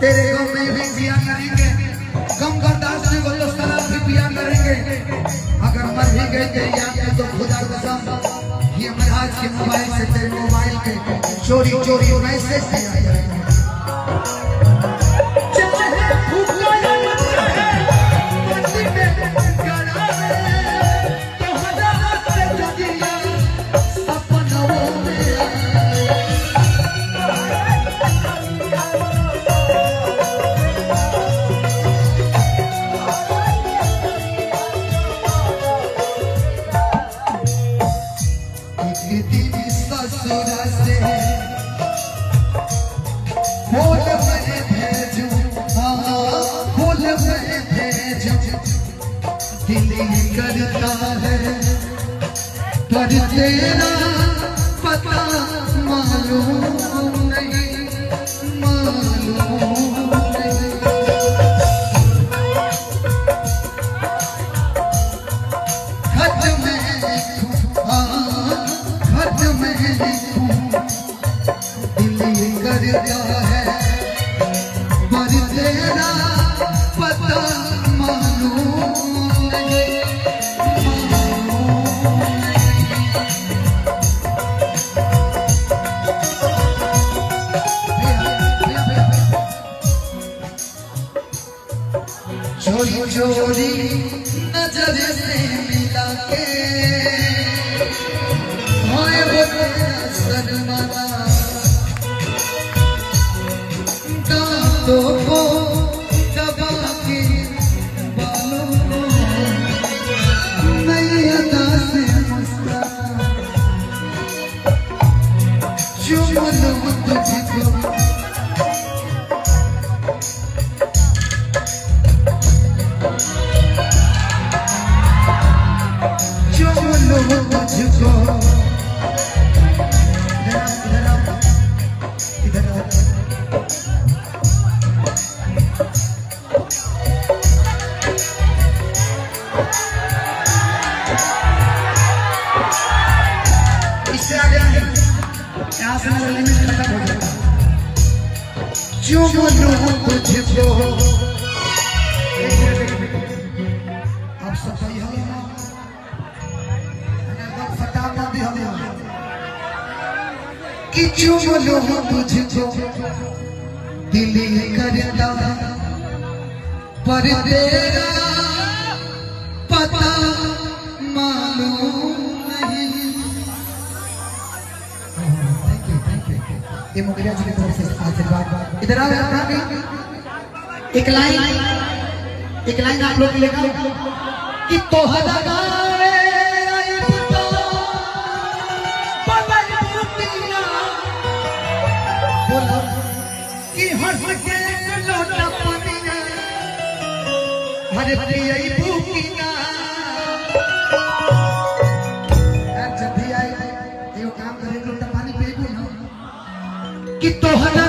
तेरे गम में भी पिया करेंगे, गम बर्दाश्त नहीं बोलो सलाम भी पिया करेंगे। अगर मर भी गए तेरी याद तो खुदा कसम ये महाराज के मोबाइल से तेरे मोबाइल के चोरी चोरी मैसेज दिया जाएगा। करता है पर तेरा पता मालूम नहीं, मालूम नहीं। खत में लिखूं, खत में लिखूं, दिल करता है पर तेरा पता मालूम नहीं। चोरी चोरी नजर से मिला के हाय वो तेरा शर्माना, दांतों को दबा के बालों को नई अदा से मुस्कुराना, चुम लूं तुझको मुझको। इधर इससे आगे यहाँ से लिमिट खत्म हो जाएगा। चुम लूं तुझको अब सफाई हो कि चुम लूं तुझको दिल करता पर तेरा पता मालूम नहीं। ये मुखिया जी की तरफ से आशीर्वाद। इधर आओ एक लाइन आप लोग लेगा कि तोहरा गावे कि हंस के लोटा पानी हर पियाई भूखिया। जब भी आई ये काम करे लोटा पानी पीबू ना कि तोहरा